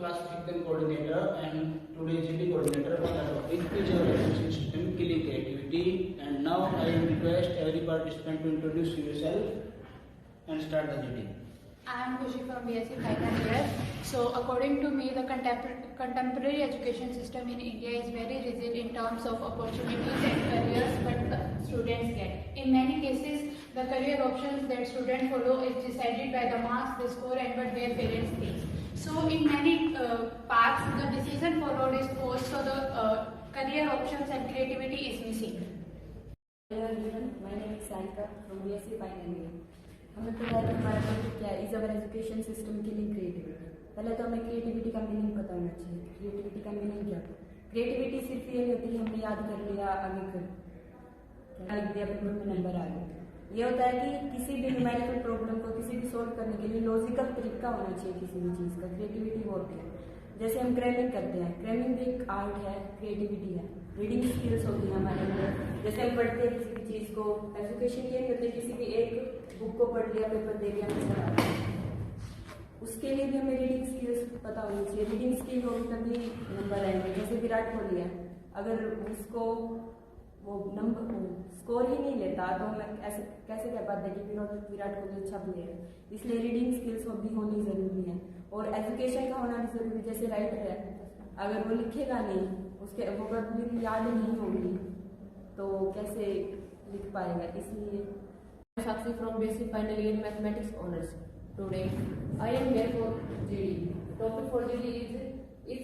class 5th coordinator and today GD coordinator on the topic is our education system killing creativity. And now I request every participant to introduce yourself and start the GD. I am Khushi from BSc Final Year. So according to me, the contemporary education system in India is very rigid in terms of opportunities and careers that the students get. In many cases, the career options that students follow is decided by the marks they score and what their parents think. So in many parts, the decision followed is forced, so the career options and creativity is missing. Hello everyone, my name is Saika from BSc Final Year. हमें पता है कि हमारा topic क्या है, is our education system killing creativity. पहले तो हमें क्रिएटिविटी का मीनिंग पता होना चाहिए। क्रिएटिविटी का मीनिंग क्या है? क्रिएटिविटी सिर्फ ये नहीं होती कि हमने याद कर लिया, आगे कर लिख दिया, पेपर में नंबर आ गए। ये होता है कि किसी भी न्यूमेरिकल प्रॉब्लम को किसी भी सोल्व करने के लिए लॉजिकल तरीका होना चाहिए किसी भी चीज़ का। क्रिएटिविटी वो होती है। जैसे हम क्रैमिंग करते हैं, क्रैमिंग भी एक आर्ट है, क्रिएटिविटी है। रीडिंग स्किल्स होती है हमारे अंदर, जैसे हम पढ़ते हैं किसी भी चीज़ को। एजुकेशन ये नहीं होती किसी भी एक बुक को पढ़ लिया, पेपर दे दिया, नंबर आ गया। उसके लिए भी हमें रीडिंग स्किल्स पता होनी चाहिए। रीडिंग स्किल होगी तभी नंबर आएंगे। जैसे विराट कोहली है, अगर उसको वो नंबर स्कोर ही नहीं लेता तो हम ऐसे कैसे कह पाते कि विराट कोहली अच्छा प्लेयर है। इसलिए रीडिंग स्किल्स भी होनी ज़रूरी है और एजुकेशन का होना भी ज़रूरी। जैसे राइटर है, अगर वो लिखेगा नहीं, उसके वोकैबुलरी याद नहीं होगी तो कैसे लिख पाएगा। इसलिए Sakshi from BSc Final Year Mathematics Honors. Today, I am here for GD. Topic for GD is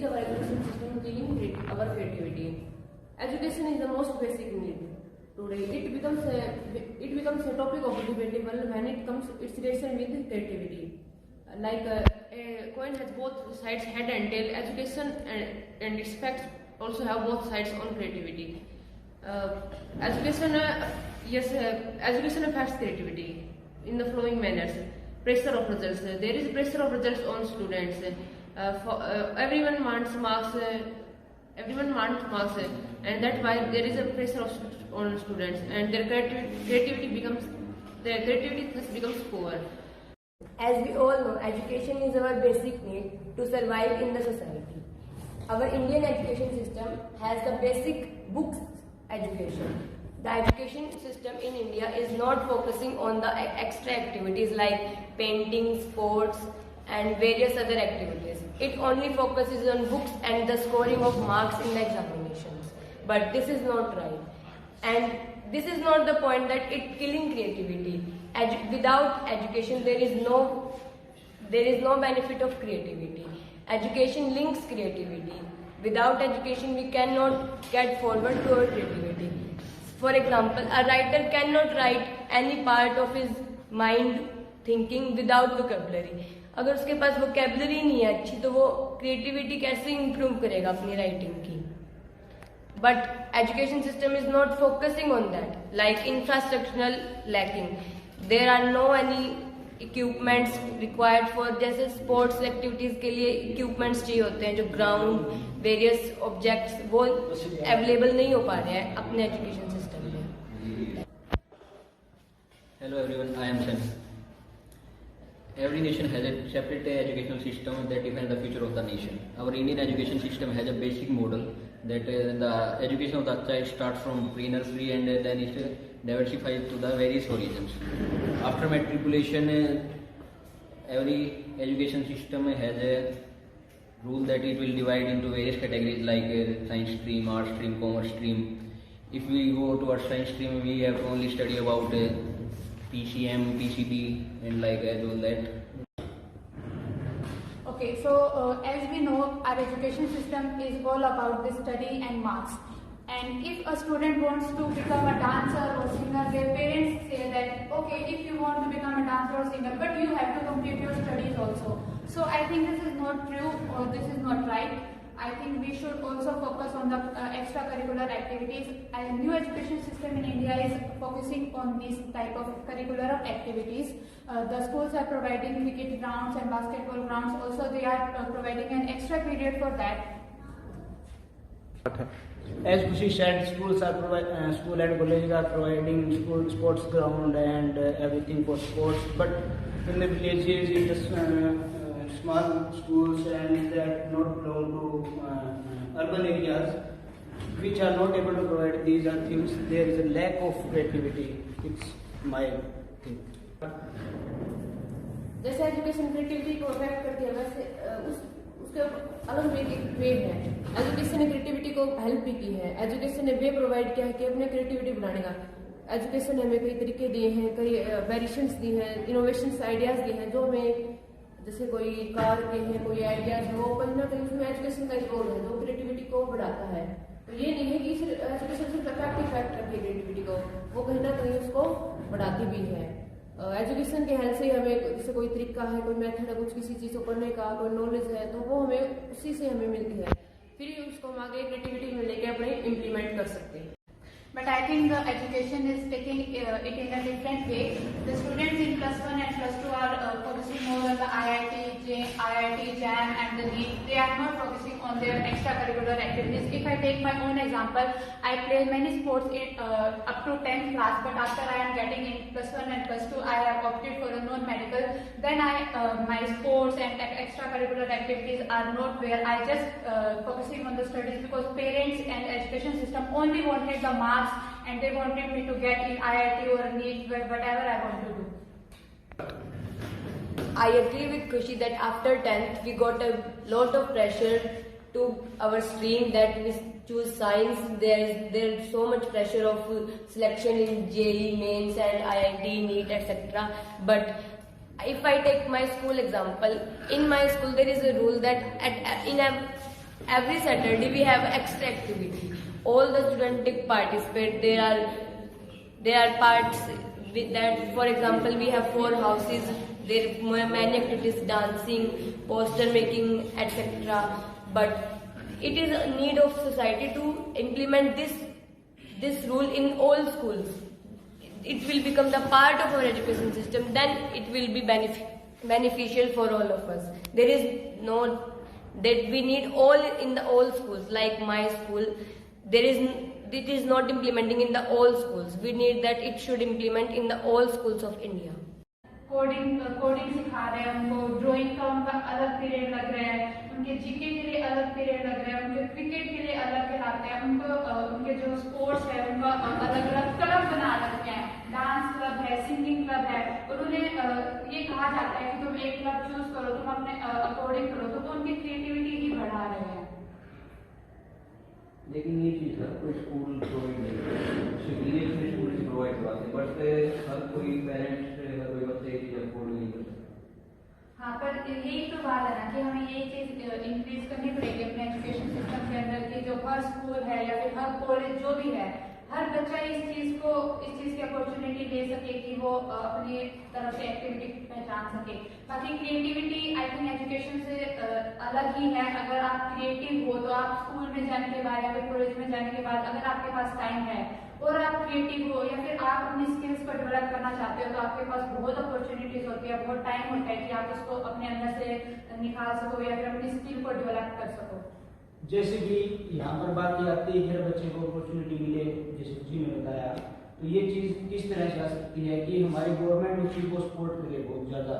our education system killing our creativity. Education is the most basic need. Today, it becomes a topic of debatable when it comes its relation with creativity. Like a coin has both sides, head and tail. Education and its facts also have both sides on creativity. Education affects creativity in the following manners. Pressure of results. There is pressure of results on students. Everyone wants marks. And that's why there is a pressure on students, and their creativity thus becomes poor. As we all know, education is our basic need to survive in the society. Our Indian education system has the basic books education. The education system in India is not focusing on the extra activities like painting, sports and various other activities. It only focuses on books and the scoring of marks in the examinations. But this is not right. And this is not the point that it's killing creativity. Without education there is no benefit of creativity. Education links creativity. Without education we cannot get forward to our creativity. For example, a writer cannot write any part of his mind thinking without vocabulary. अगर उसके पास vocabulary नहीं है अच्छी तो वो creativity कैसे improve करेगा अपनी writing की? But education system is not focusing on that. Like infrastructural lacking. There are no any equipments required for, जैसे sports activities के लिए equipments चाहिए होते हैं, जो ground, various objects वो available नहीं हो पा रहे हैं अपने education system में. Hello everyone, I am Sam. Every nation has a separate educational system that defines the future of the nation. Our Indian education system has a basic model that the education of the child starts from pre-nursery and then it diversifies to the various origins. After matriculation, every education system has a rule that it will divide into various categories like science stream, art stream, commerce stream. If we go to our science stream, we have to only study about PCM, PCB and like all that. Okay, so as we know, our education system is all about the study and marks. And if a student wants to become a dancer or singer, their parents say that, okay, if you want to become a dancer or singer, but you have to complete your studies also. So I think this is not true or this is not right. I think we should also focus on the extracurricular activities. A new education system in India is focusing on this type of curricular activities. The schools are providing cricket grounds and basketball grounds. Also, they are providing an extra period for that. As Khushi said, schools and colleges are providing school sports ground and everything for sports. But in the villages, in the small schools and that not belong to urban areas, which are not able to provide these are things. There is a lack of creativity. It's my thing. जैसे education creativity को affect करती है, वैसे उसके अलग एक वे है। Education ने क्रिएटिविटी को हेल्प भी की है। एजुकेशन ने वे प्रोवाइड किया है कि अपने क्रिएटिविटी बढ़ाने का। एजुकेशन ने हमें कई तरीके दिए हैं, कई वेरिएशंस दी हैं, इनोवेशंस आइडियाज दिए हैं, जो हमें जैसे कोई कार के हैं, कोई आइडियाज है, वो कहीं ना कहीं उसमें एजुकेशन का एक रोल है जो क्रिएटिविटी को बढ़ाता है। तो ये नहीं है कि एजुकेशन सिर्फ इफेक्ट करती है क्रिएटिविटी को, वो कहीं ना कहीं उसको बढ़ाती भी है। एजुकेशन के हेल्प से हमें जैसे कोई तरीका है, कोई मेथड है, कुछ किसी चीज़ को पढ़ने का, कोई नॉलेज है, तो वो हमें उसी से हमें मिलती है। फिर उसको हम आगे क्रिएटिविटी में लेके अपने इम्प्लीमेंट कर सकते हैं। But I think the education is taking it in a different way. The students in +1 and +2 are focusing more on the IIT, JAM and the NEET. They are not focusing on their extracurricular activities. If I take my own example, I played many sports up to 10th class, but after I am getting in +1 and +2, I have opted for a non-medical. Then my sports and extracurricular activities are not where I just focusing on the studies, because parents and education system only wanted the marks and they wanted me to get in IIT or NEET, whatever I want to do. I agree with Khushi that after 10th we got a lot of pressure to our stream that we choose science. There is so much pressure of selection in JEE mains and IIT, NEET, etc. But if I take my school example, in my school there is a rule that in every Saturday we have extra activity. All the students participate. There are parts with that. For example, we have 4 houses. There are many activities, dancing, poster making, etc. But it is a need of society to implement this rule in all schools. It will become the part of our education system. Then it will be beneficial for all of us. There is no that we need all schools. Like my school, it is not implementing in the all schools. We need that it should implement in the all schools of India. Coding सिखा रहे हैं उनको, drawing का उनका अलग period लग रहा है, उनके जीके के लिए अलग पीरियड लग रहा है, उनके क्रिकेट के लिए अलग खिलाते हैं उनको, उनके जो स्पोर्ट्स है उनका अलग अलग क्लब बना रखे हैं, डांस क्लब है, सिंगिंग क्लब है, और उन्हें ये कहा जाता है कि तुम एक क्लब चूज करो, तुम अपने अकॉर्डिंग करो, तो वो उनकी क्रिएटिविटी ही बढ़ा रहे हैं। लेकिन ये चीज़ हर कोई स्कूल प्रोवाइड नहीं करता, इंग्लिश में स्कूल से प्रोवाइड करवाते हैं, बट हर कोई पेरेंट्स हर कोई बच्चे ये चीज़ अफोर्ड नहीं कर सकता। हाँ, पर यही तो बात है ना कि हमें ये चीज़ इंक्रीज करनी पड़ेगी अपने एजुकेशन सिस्टम के अंदर कि जो हर स्कूल है या फिर हर कॉलेज जो भी है, हर बच्चा इस चीज़ की अपॉर्चुनिटी ले सके कि वो अपनी तरफ से एक्टिविटी पहचान सके। बाकी क्रिएटिविटी आई थिंक एजुकेशन से अलग ही है। अगर आप क्रिएटिव हो तो आप स्कूल में जाने के बाद या फिर कॉलेज में जाने के बाद अगर आपके पास टाइम है और आप क्रिएटिव हो या फिर आप अपनी स्किल्स को डेवलप करना चाहते हो तो आपके पास बहुत अपॉर्चुनिटीज होती है, बहुत टाइम होता है कि आप इसको अपने अंदर से निकाल सको या फिर अपनी स्किल को डेवलप कर सको। जैसे कि यहाँ पर बात की आती है हर बच्चे को अपॉर्चुनिटी मिले, जैसे जी ने बताया, तो ये चीज़ किस तरह से आ सकती है कि हमारी गवर्नमेंट उस चीज़ को सपोर्ट करे बहुत ज़्यादा,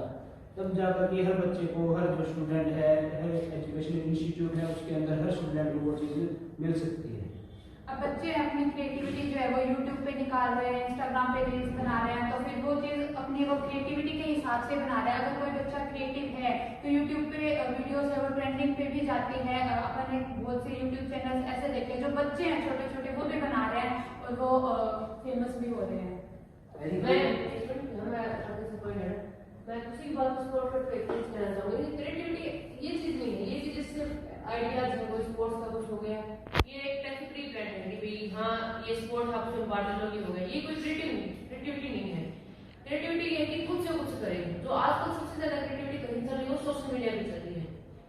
तब जाकर के हर बच्चे को, हर जो स्टूडेंट है, हर एजुकेशन इंस्टीट्यूट है उसके अंदर हर स्टूडेंट को वो चीज़ मिल सकती है। अब बच्चे अपनी क्रिएटिविटी जो है वो यूट्यूब पे निकाल रहे हैं, इंस्टाग्राम पे रील्स बना रहे हैं, तो फिर वो चीज़ अपनी वो क्रिएटिविटी के हिसाब से बना रहे हैं। अगर कोई बच्चा क्रिएटिव है तो यूट्यूब पे वीडियोस है वो ट्रेंडिंग पे भी जाती है। अपन ने बहुत से यूट्यूब चैनल ऐसे देखे जो बच्चे हैं छोटे छोटे वो भी बना रहे हैं और वो फेमस भी हो रहे हैं। मैं किसी की बात को कहना चाहूँगी, क्रिएटिविटी ये चीज़ नहीं है, ये चीज़ सिर्फ आइडियाज है, कोई स्पोर्ट्स का कुछ हो गया, ये एक टेक्निकली ब्रांड है कि भाई हाँ ये स्पोर्ट्स आपसे इम्पॉर्टेंट हो गया, ये कोई क्रिएटिविटी नहीं है। क्रिएटिविटी ये है कि खुद से कुछ करें। जो आजकल सबसे ज़्यादा क्रिएटिविटी कहीं चल रही है वो सोशल मीडिया पे चल रही है।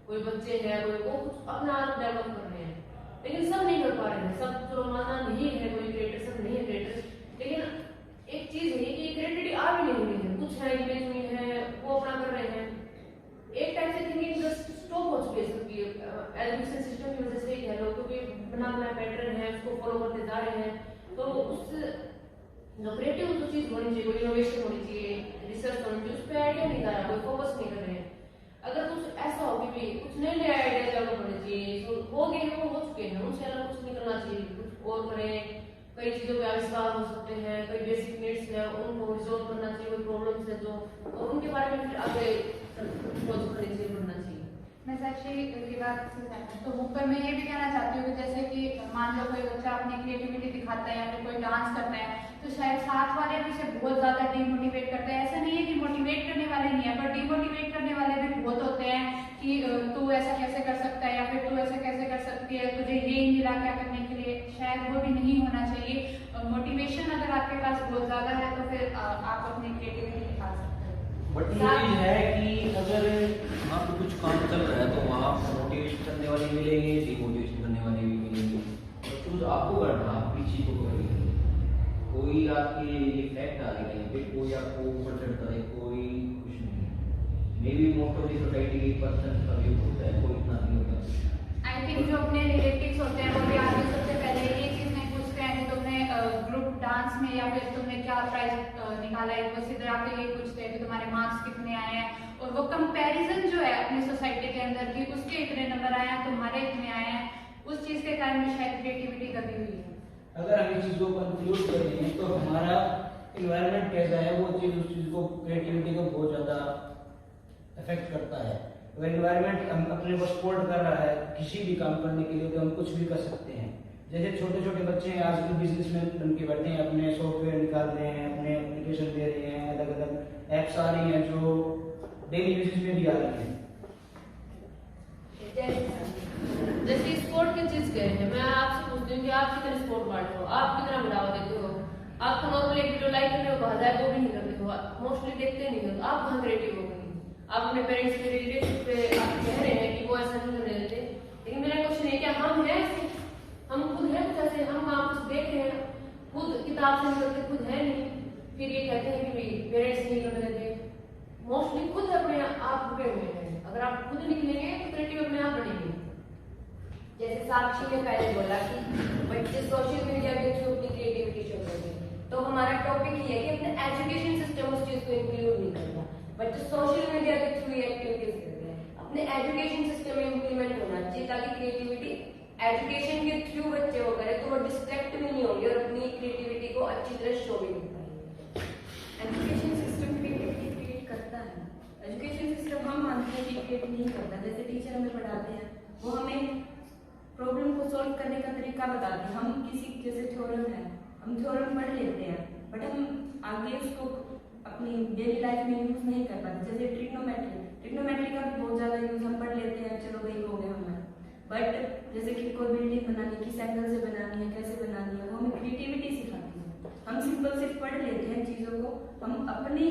कोई बच्चे हैं वो कुछ अपना डेवलप कर रहे हैं, लेकिन सब नहीं कर पा रहे हैं, सब जो माना नहीं है कोई क्रिएटर, सब नहीं है क्रिएटर। लेकिन एक चीज़ है कि क्रिएटिविटी आ भी नहीं रही है, कुछ है इमेज में है वो अपना कर रहे हैं। एक टाइप से थिंकिंग जस्ट स्टॉप हो चुकी है सबकी एजुकेशन सिस्टम की वजह से ही कह लो, क्योंकि बना पैटर्न है उसको फॉलो करते जा रहे हैं। तो उस जो क्रिएटिव जो चीज़ होनी चाहिए, कोई इनोवेशन होनी चाहिए, रिसर्च होनी चाहिए, उस पर आइडिया नहीं आ रहा, कोई फोकस नहीं कर रहे हैं। अगर कुछ ऐसा हो कि भी कुछ नए नए आइडिया चालू करने चाहिए, तो हो गए हैं, वो हो चुके हैं, उनसे अलग कुछ निकलना चाहिए, कुछ और करें। कई चीजों के आविष्कार हो सकते हैं, कई बेसिक नीड्स है उनको रिजॉल्व करना चाहिए, कोई प्रॉब्लम्स है जो, और उनके बारे में फिर आगे खोज करनी चाहिए, बढ़ना चाहिए। मैं साक्षी की बात से सहमत तो हूँ, पर मैं ये भी कहना चाहती हूँ कि जैसे कि मान लो कोई बच्चा अपनी क्रिएटिविटी दिखाता है या फिर कोई डांस करता है, तो शायद साथ वाले भी उसे बहुत ज़्यादा डीमोटिवेट करते हैं। ऐसा नहीं है कि मोटिवेट करने वाले नहीं है, पर डीमोटिवेट करने वाले भी बहुत होते हैं कि तू ऐसा कैसे कर सकता है या फिर तू ऐसा कैसे कर सकती है, तुझे ये ही मिला क्या करने के लिए। शायद वो भी नहीं होना चाहिए। मोटिवेशन अगर आपके पास बहुत ज़्यादा है तो फिर आप अपनी क्रिएटिविटी दिखा सकते हैं। बट ये चीज है कि अगर वहाँ पे कुछ काम चल रहा है तो वहाँ मोटिवेशन करने वाले मिलेंगे, डिमोटिवेशन करने वाले भी मिलेंगे, तो चूज आपको करना, आप किस चीज को करेंगे। कोई आपके ये फैक्ट आ गए पे, कोई आपको ऊपर चढ़ता है, कोई कुछ नहीं। May be most of the society के पर्सन का व्यू होता है, कोई इतना नहीं होता। आई थिंक जो अपने रिलेटिव्स होते हैं वो भी आगे सबसे पहले ये चीज नहीं पूछते हैं कि तुमने ग्रुप डांस में या फिर तुमने क्या प्राइज निकाला है, बस इधर आके ये पूछते हैं कि तुम्हारे मार्क्स कितने आए हैं। और वो कंपैरिजन जो है अपनी सोसाइटी के अंदर की, उसके इतने नंबर आए हैं, तुम्हारे इतने आए हैं, उस चीज के कारण भी शायद क्रिएटिविटी दबी हुई है। अगर हम इस चीज को कंक्लूड करें तो हमारा इन्वायरमेंट कैसा है वो चीज उस चीज को, क्रिएटिविटी को बहुत ज्यादा इफेक्ट करता है। अगर इन्वायरमेंट हम अपने को सपोर्ट कर रहा है किसी भी काम करने के लिए तो हम कुछ भी कर सकते हैं। जैसे छोटे छोटे बच्चे हैं आजकल बिजनेस में बन के बैठे हैं, अपने सॉफ्टवेयर निकाल रहे हैं, अपने एप्लीकेशन दे रहे हैं, अलग अलग एप्स आ रही हैं जो डेली बेसिस में भी आ रही हैं। जैसे स्पोर्ट की चीज कह रहे हैं, मैं आपसे पूछती हूँ कि आप कितने स्पोर्ट बांटते हो, आप कितना बढ़ावा देते हो। आपको नॉर्मली एक वीडियो लाइक करने को कहा जाए तो भी नहीं करते हो, मोस्टली देखते नहीं हो, तो आप कहाँ क्रिएटिव हो गए। आप अपने पेरेंट्स के रिलेटिव पे आप कह रहे हैं कि वो ऐसा नहीं करने देते, लेकिन मेरा क्वेश्चन है क्या हम हैं ऐसे, हम खुद हैं कुछ ऐसे, हम वहाँ कुछ देख रहे हैं, खुद किताब से निकलते खुद है नहीं, फिर ये कहते हैं कि पेरेंट्स नहीं करने देते। मोस्टली खुद अपने आप रुके हुए हैं। अगर आप खुद निकलेंगे तो क्रिएटिव अपने आप बनेंगे। जैसे साक्षी ने पहले बोला कि बच्चे सोशल मीडिया के थ्रू अपनी क्रिएटिविटी शो करते हैं, तो हमारा टॉपिक ये है कि अपने एजुकेशन सिस्टम उस चीज को इंक्लूड नहीं करता। बच्चे सोशल मीडिया के थ्रू ये एक्टिविटीज करते हैं, अपने एजुकेशन सिस्टम में इम्प्लीमेंट होना चाहिए ताकि क्रिएटिविटी एजुकेशन के थ्रू बच्चे वो करें तो वो डिस्ट्रैक्ट भी नहीं होंगे और अपनी क्रिएटिविटी को अच्छी तरह शो भी कर पाएंगे। एजुकेशन सिस्टम क्रिएटिविटी क्रिएट करता है। एजुकेशन सिस्टम हम मानते हैं कि क्रिएट नहीं करता। जैसे टीचर हमें पढ़ाते हैं, वो हमें प्रॉब्लम को सॉल्व करने का तरीका बताते हैं। हम किसी जैसे थ्योरम है, हम थ्योरम पढ़ लेते हैं, बट हम आगे उसको अपनी डेली लाइफ में यूज नहीं कर पाते। जैसे ट्रिग्नोमेट्री का भी बहुत ज्यादा यूज हम पढ़ लेते हैं, चलो वही हो गया हमारा। बट जैसे कि कोई बिल्डिंग बनानी, किस एंगल से बनानी है, कैसे बनानी है, वो हमें क्रिएटिविटी सिखाती है। हम सिंपल सिर्फ पढ़ लेते हैं चीजों को, हम अपनी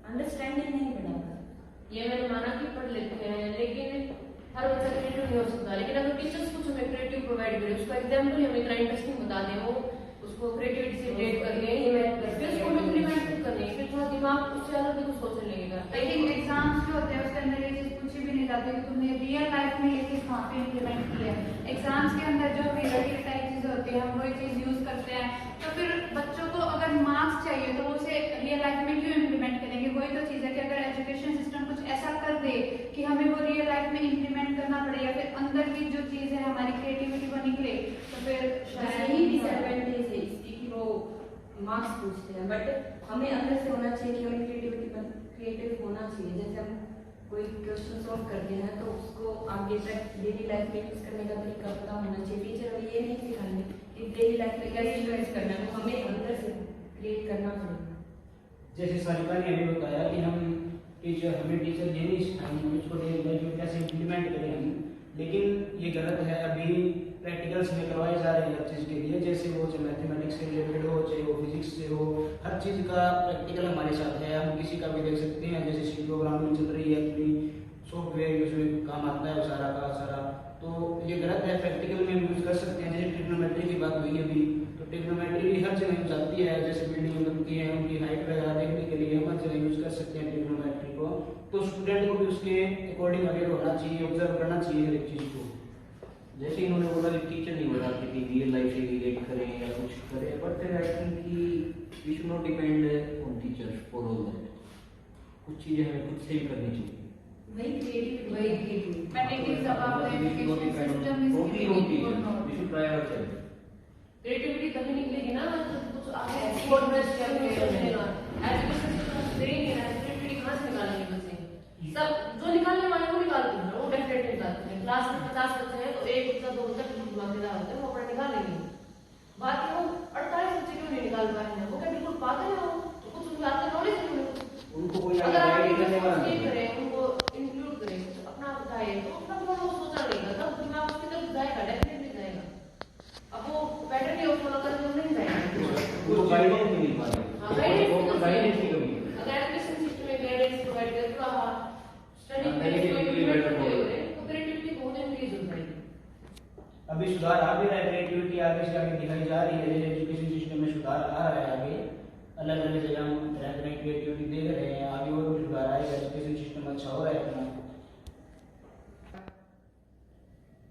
अंडरस्टैंडिंग नहीं बढ़ा पाते। ये मैंने माना कि पढ़ लेते हैं, लेकिन हर बच्चा क्रिएटिव नहीं हो सकता। लेकिन अगर टीचर्स कुछ हमें क्रिएटिव प्रोवाइड करें, उसका एग्जाम्पल हमें इतना इंटरेस्टिंग बता दें, वो उसको क्रिएटिविटी से रिलेट करके फिर उसको इम्प्लीमेंट करने, फिर थोड़ा दिमाग उससे अलग भी कुछ सोचने लगेगा। आई थिंक एग्जाम्स जो होते हैं उसके अंदर ये चीज पूछी भी नहीं जाती कि तुमने रियल लाइफ में ये चीज कहाँ पे इम्प्लीमेंट की है। एग्जाम्स के अंदर जो रिलेटिव टाइप चीजें होती है हम वही चीज यूज करते हैं, तो फिर बच्चों को अगर मार्क्स चाहिए तो उसे रियल लाइफ में क्यों इम्प्लीमेंट करेंगे। वही तो चीज है कि अगर एजुकेशन सिस्टम कुछ ऐसा कर दे कि हमें वो रियल लाइफ में इम्प्लीमेंट करना पड़े या फिर अंदर की जो चीज है हमारी क्रिएटिविटी वो निकले, तो फिर यही डिसएडवांटेज है इसकी कि वो मार्क्स पूछते हैं, बट हमें अंदर से होना चाहिए कि हमें क्रिएटिव होना चाहिए। जैसे हम कोई क्वेश्चन सॉल्व करते हैं तो उसको आगे तक डेली लाइफ में यूज करने का तरीका पता होना चाहिए। टीचर हमें ये नहीं सिखाएंगे कि डेली लाइफ में कैसे यूज करना है, तो हमें अंदर से क्रिएट करना पड़ेगा। जैसे सारिका ने अभी बताया कि हमें टीचर ये नहीं सिखाएंगे उसको डेली लाइफ में कैसे इम्प्लीमेंट करें हम, लेकिन ये गलत है। अभी प्रैक्टिकल्स में करवाए जा रहे हैं हर चीज़ के लिए, जैसे वो चाहे मैथमेटिक्स से रिलेटेड हो, चाहे वो फिजिक्स से हो, हर चीज़ का प्रैक्टिकल हमारे साथ है। हम किसी का भी देख सकते हैं, जैसे सी प्रोग्रामिंग चल रही है, अपनी सॉफ्टवेयर उसमें काम आता है सारा का सारा, तो ये गलत है। प्रैक्टिकल में हम यूज़ कर सकते हैं। जैसे ट्रिग्नोमेट्री की बात हुई अभी, तो ट्रिग्नोमेट्री भी हर जगह यूज आती है। जैसे बिल्डिंग बनती है, उनकी हाइट वगैरह देखने के लिए हम हर जगह यूज कर सकते हैं ट्रिग्नोमेट्री को। तो स्टूडेंट को भी उसके अकॉर्डिंग अवेयर होना चाहिए, ऑब्जर्व करना चाहिए हर एक चीज़ को। जैसे इन्होंने बोला कि टीचर नहीं बताते कि रियल लाइफ से रिलेट करें या कुछ करें, बट आई थिंक कि we should not depend on teachers for all that. कुछ चीज़ें हमें खुद से भी करनी चाहिए। वही क्रिएटिविटी वही creativity. But it is about the education system is giving or not. Creativity तभी निकलेगी ना जब कुछ आगे एक्सपोर्ट में एजुकेशन सिस्टम देंगे ना, क्रिएटिविटी कहाँ से निकालेंगे बच्चे? सब जो निकालने वाले वो निकालते हैं, वो डेफिनेटली निकालते हैं। क्लास में 50 बच्चे हैं तो एक बच्चा 2 बच्चा दिमागदार होते हैं, वो अपना निकालेंगे। बाकी वो 48 बच्चे क्यों नहीं निकाल पा रहे हैं? वो क्या बिल्कुल पागल है? वो तो कुछ उनके हाथ में नॉलेज नहीं है। उनको कोई अगर आप गाइड करने वाला नहीं नहीं। करें, उनको इंक्लूड करें, अपना बताएं, तो अपना थोड़ा वो सोचा नहीं करता, दिमाग उसकी तरफ जाएगा, डेफिनेटली जाएगा। अब वो पैटर्न ही फॉलो करके वो नहीं जाएगा। उनको गाइडेंस नहीं मिल पा रही। हाँ, गाइडेंस वो गाइडेंस की कमी है। अगर एजुकेशन सिस्टम में गाइडेंस प्रोवाइड करे तो स्टडी हाँ, में creativity इम्प्लीमेंट better करते होगी। हुए तो क्रिएटिविटी बहुत इंक्रीज हो जाएगी। अभी सुधार आ भी रहा है, क्रिएटिविटी आगे से आगे दिखाई जा रही है। एजुकेशन सिस्टम में सुधार आ रहा है आगे, अलग अलग जगह हम तरह तरह की क्रिएटिविटी देख रहे हैं। आगे और भी सुधार आएगा, एजुकेशन सिस्टम अच्छा हो रहा है अपना।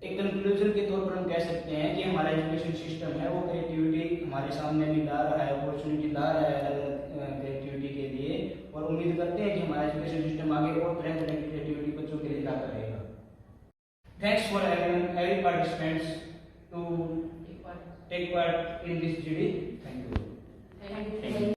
एक कंक्लूजन के तौर पर हम कह सकते हैं कि हमारा एजुकेशन सिस्टम है वो क्रिएटिविटी हमारे सामने भी ला रहा है, अपॉर्चुनिटी ला रहा है अलग अलग क्रिएटिविटी के लिए, और उम्मीद करते हैं कि हमारा एजुकेशन सिस्टम आगे और तरह तरह की क्रिएटिविटी बच्चों के लिए लाता रहेगा। Thanks for every participants to take part in this GD। Thank you. Thank you.